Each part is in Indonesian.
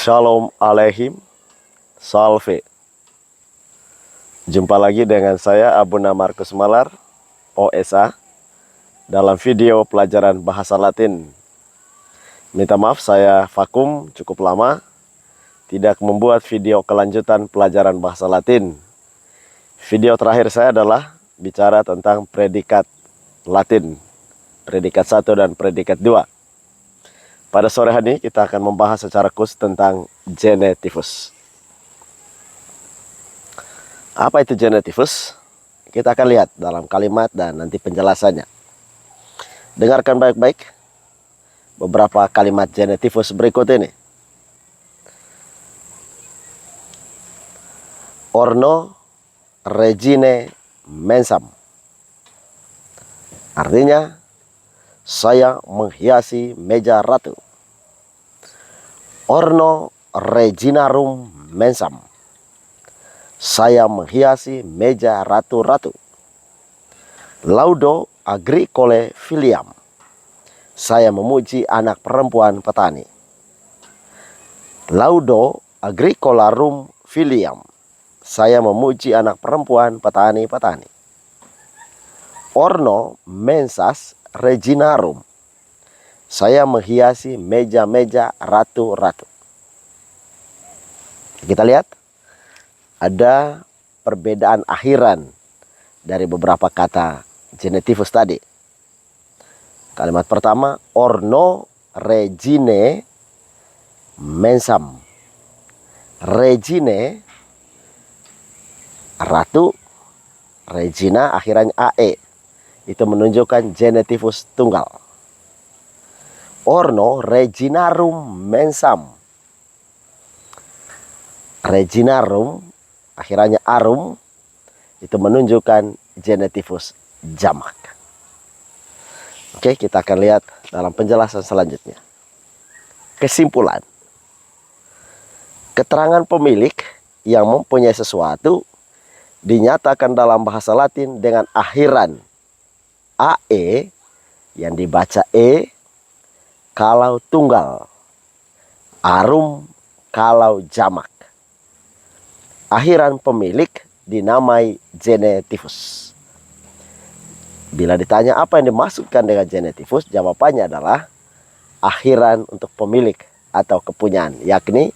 Shalom Aleihim, Salve. Jumpa lagi dengan saya Abuna Markus Malar, OSA, dalam video pelajaran bahasa Latin. Minta maaf saya vakum cukup lama, tidak membuat video kelanjutan pelajaran bahasa Latin. Video terakhir saya adalah bicara tentang predikat Latin, predikat 1 dan predikat 2. Pada sore hari ini kita akan membahas secara khusus tentang genetivus. Apa itu genetivus? Kita akan lihat dalam kalimat dan nanti penjelasannya. Dengarkan baik-baik beberapa kalimat genetivus berikut ini. Orno regine mensam. Artinya, saya menghiasi meja ratu. Orno reginarum mensam. Saya menghiasi meja ratu-ratu. Laudo agricole filiam. Saya memuji anak perempuan petani. Laudo agricolarum filiam. Saya memuji anak perempuan petani-petani. Orno mensas reginarum. Saya menghiasi meja-meja ratu-ratu. Kita lihat ada perbedaan akhiran dari beberapa kata genetivus tadi. Kalimat pertama, orno regine mensam. Regine ratu, regina akhirannya ae. Itu menunjukkan genetivus tunggal. Orno reginarum mensam. Reginarum akhirannya arum, itu menunjukkan genetivus jamak. Oke, kita akan lihat dalam penjelasan selanjutnya. Kesimpulan. Keterangan pemilik yang mempunyai sesuatu dinyatakan dalam bahasa Latin dengan akhiran AE yang dibaca E kalau tunggal, arum kalau jamak. Akhiran pemilik dinamai genetivus. Bila ditanya apa yang dimaksudkan dengan genetivus, jawabannya adalah akhiran untuk pemilik atau kepunyaan, yakni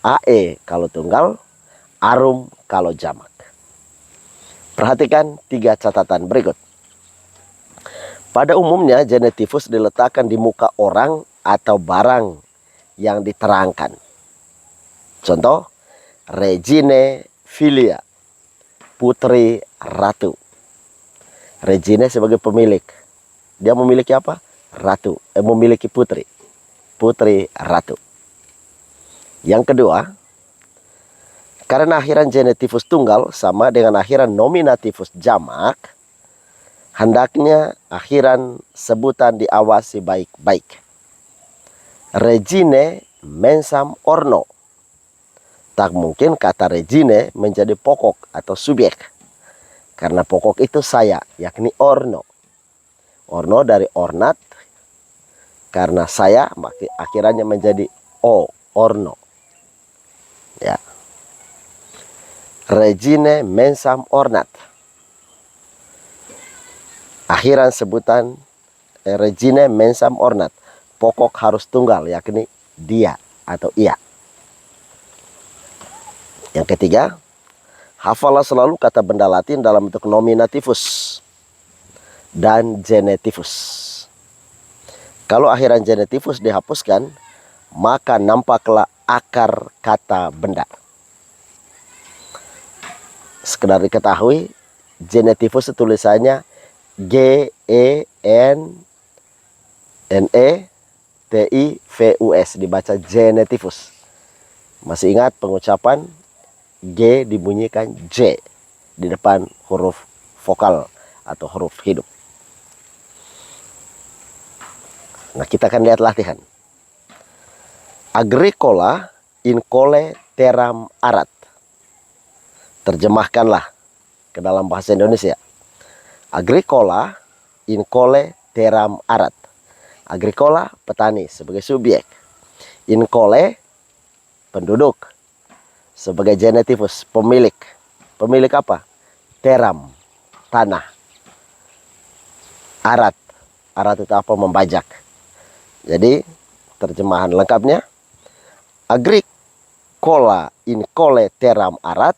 AE kalau tunggal, arum kalau jamak. Perhatikan 3 catatan berikut. Pada umumnya genetivus diletakkan di muka orang atau barang yang diterangkan. Contoh, regine filia, putri ratu. Regine sebagai pemilik. Dia memiliki apa? Ratu. Memiliki putri. Putri ratu. Yang kedua, karena akhiran genetivus tunggal sama dengan akhiran nominativus jamak, hendaknya akhiran sebutan diawasi baik-baik. Regine mensam orno. Tak mungkin kata regine menjadi pokok atau subjek. Karena pokok itu saya, yakni orno. Orno dari ornat. Karena saya, maka akhirannya menjadi o, orno. Ya. Regine mensam ornat. Akhiran sebutan regine mensam ornat. Pokok harus tunggal, yakni dia atau ia. Yang ketiga, hafalah selalu kata benda Latin dalam bentuk nominativus dan genetivus. Kalau akhiran genetivus dihapuskan, maka nampaklah akar kata benda. Sekedar diketahui, genetivus tulisannya G-E-N-E-T-I-V-U-S, dibaca genetivus. Masih ingat pengucapan G dibunyikan J di depan huruf vokal atau huruf hidup. Nah, kita akan lihat latihan. Agricola incole terram arat. Terjemahkanlah ke dalam bahasa Indonesia. Agricola incole terram arat. Agricola petani sebagai subjek. Incole penduduk. Sebagai genetivus, pemilik. Pemilik apa? Teram, tanah. Arat. Arat itu apa? Membajak. Jadi terjemahan lengkapnya, agricola incole teram arat,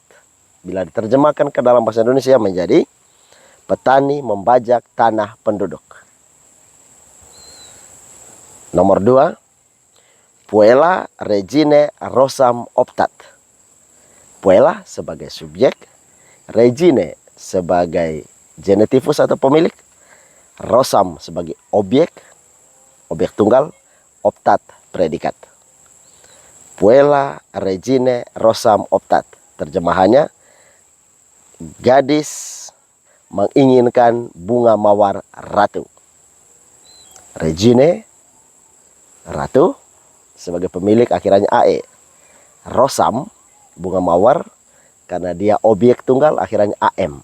bila diterjemahkan ke dalam bahasa Indonesia menjadi petani membajak tanah penduduk. Nomor 2, puella regine rosam optat. Puella sebagai subjek, regine sebagai genetivus atau pemilik, rosam sebagai objek tunggal, optat predikat. Puella regine rosam optat. Terjemahannya, gadis menginginkan bunga mawar ratu. Regine, ratu, sebagai pemilik akhirannya ae. Rosam, bunga mawar, karena dia objek tunggal akhirannya am.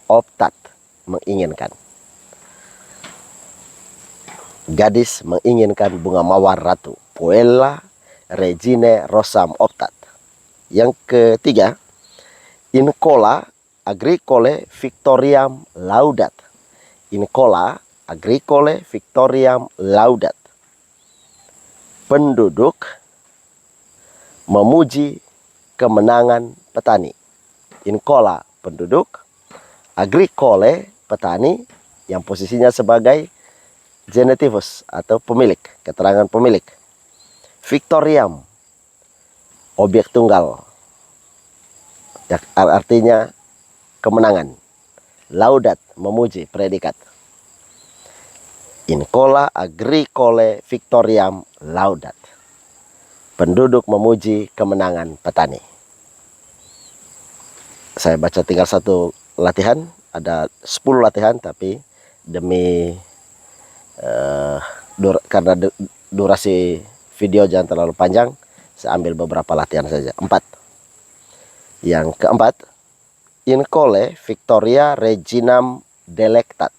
Optat, menginginkan. Gadis menginginkan bunga mawar ratu. Puella regine rosam optat. Yang ketiga, incola agricole victoriam laudat. Incola agricole victoriam laudat. Penduduk memuji kemenangan petani. Incola penduduk, agricole petani yang posisinya sebagai genetivus atau pemilik, keterangan pemilik. Victoriam, objek tunggal, artinya kemenangan. Laudat, memuji, predikat. Incola agricole victoriam laudat. Penduduk memuji kemenangan petani. Saya baca tinggal satu latihan, ada 10 latihan, tapi demi karena durasi video jangan terlalu panjang, saya ambil beberapa latihan saja. 4. Yang keempat, incole victoria reginam delectat.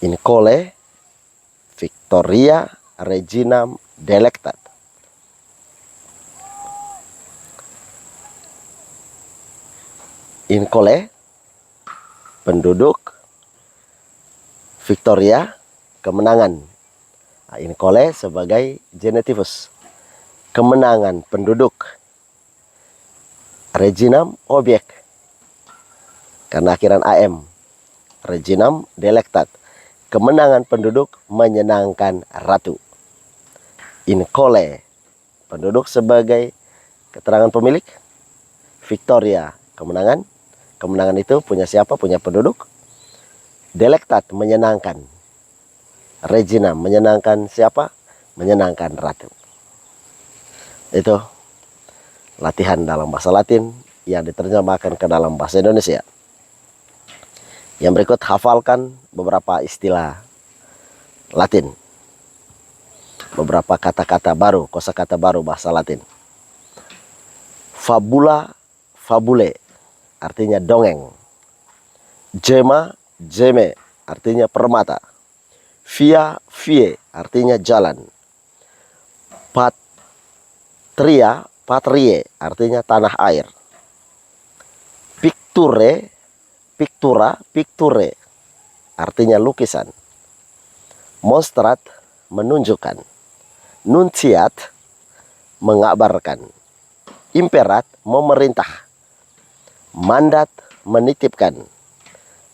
Incole victoria reginam delectat. Incole penduduk, victoria kemenangan. Incole sebagai genetivus, kemenangan penduduk. Reginam objek, karena akhiran am. Reginam delectat, kemenangan penduduk menyenangkan ratu. Incole penduduk sebagai keterangan pemilik. Victoria kemenangan. Kemenangan itu punya siapa? Punya penduduk. Delectat menyenangkan. Regina menyenangkan siapa? Menyenangkan ratu. Itu latihan dalam bahasa Latin yang diterjemahkan ke dalam bahasa Indonesia. Yang berikut, hafalkan beberapa istilah Latin. Beberapa kata-kata baru, kosakata baru bahasa Latin. Fabula, fabule, artinya dongeng. Gema, geme, artinya permata. Via, vie, artinya jalan. Patria, patrie, artinya tanah air. Picture, pictura, picture, artinya lukisan. Monstrat, menunjukkan. Nunciat, mengabarkan. Imperat, memerintah. Mandat, menitipkan.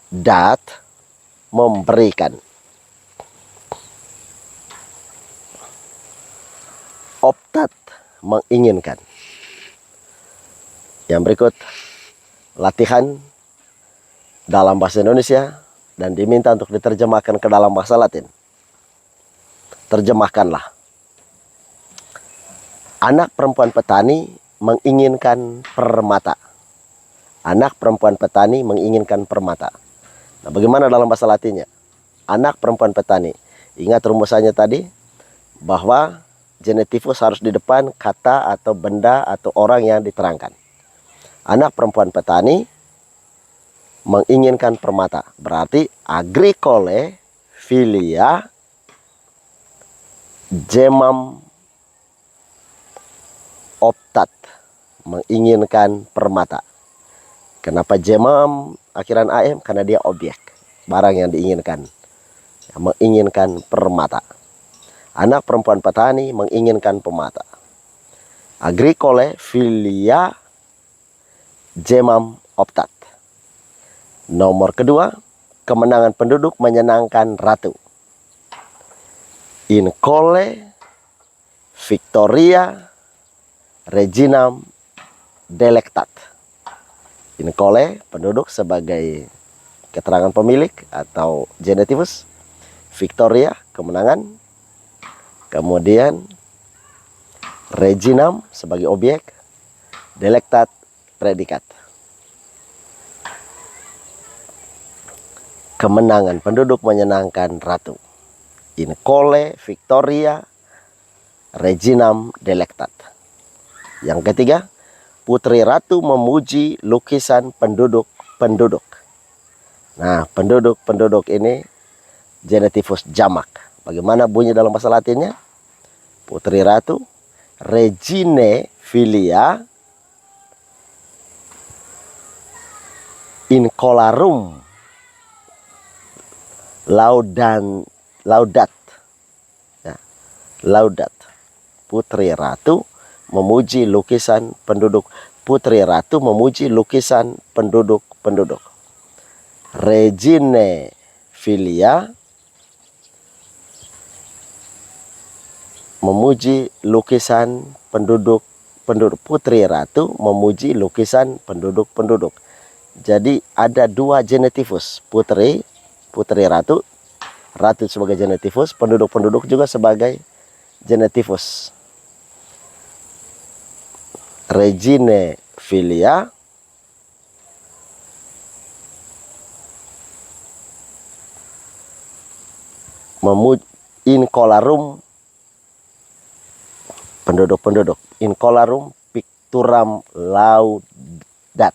Dat, memberikan. Optat, menginginkan. Yang berikut, latihan dalam bahasa Indonesia dan diminta untuk diterjemahkan ke dalam bahasa Latin. Terjemahkanlah. Anak perempuan petani menginginkan permata. Anak perempuan petani menginginkan permata. Nah, bagaimana dalam bahasa Latinnya? Anak perempuan petani. Ingat rumusannya tadi, bahwa genetivus harus di depan kata atau benda atau orang yang diterangkan. Anak perempuan petani menginginkan permata. Berarti agricole filia gemam optat, menginginkan permata. Kenapa jemam akhiran am? Karena dia objek, barang yang diinginkan, menginginkan permata. Anak perempuan petani menginginkan permata. Agricole filia jemam optat. Nomor kedua, kemenangan penduduk menyenangkan ratu. In cole victoria reginam delectat. In cole, penduduk sebagai keterangan pemilik atau genitivus. Victoria, kemenangan. Kemudian reginam sebagai objek. Delectat, predikat. Kemenangan penduduk menyenangkan ratu. In cole victoria reginam delectat. Yang ketiga, putri ratu memuji lukisan penduduk-penduduk. Nah, penduduk-penduduk ini genitivus jamak. Bagaimana bunyi dalam bahasa Latinnya? Putri ratu, regine filia in colarum laudat. Ya, laudat. Putri ratu memuji lukisan penduduk. Putri ratu memuji lukisan penduduk-penduduk. Regine filia memuji lukisan penduduk. Putri ratu memuji lukisan penduduk-penduduk. Jadi ada dua genitivus, putri ratu, ratu sebagai genitivus, penduduk-penduduk juga sebagai genitivus. Regine filia in colarum penduduk-penduduk. In colarum picturam laudat.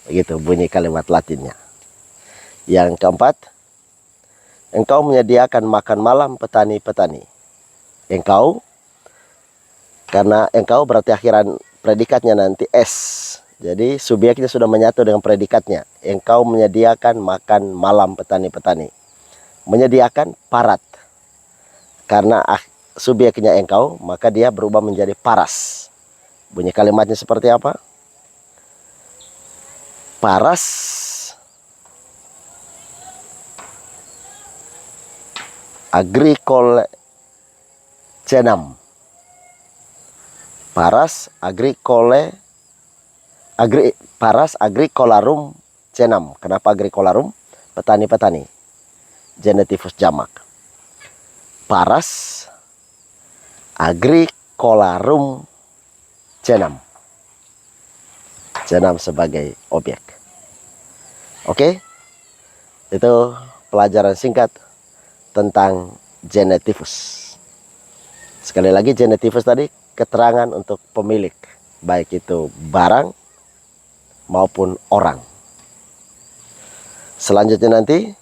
Begitu bunyi kalimat Latinnya. Yang keempat, engkau menyediakan makan malam petani-petani. Engkau, karena engkau berarti akhiran predikatnya nanti S. Jadi subjeknya sudah menyatu dengan predikatnya. Engkau menyediakan makan malam petani-petani. Menyediakan parat. Karena subjeknya engkau, maka dia berubah menjadi paras. Bunyi kalimatnya seperti apa? Paras agricole cenam. Paras agricolarum cenam. Kenapa agricolarum? Petani-petani. Genitivus jamak. Paras agricolarum cenam. Cenam sebagai objek. Oke, itu pelajaran singkat tentang genitivus. Sekali lagi, genitivus tadi keterangan untuk pemilik, baik itu barang maupun orang. Selanjutnya nanti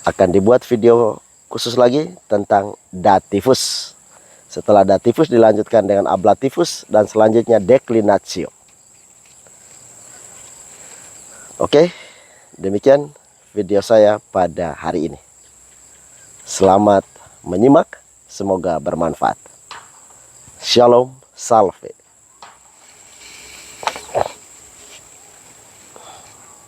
akan dibuat video khusus lagi tentang dativus. Setelah dativus dilanjutkan dengan ablativus dan selanjutnya declinatio. Oke, demikian video saya pada hari ini. Selamat menyimak, semoga bermanfaat. Shalom, salve.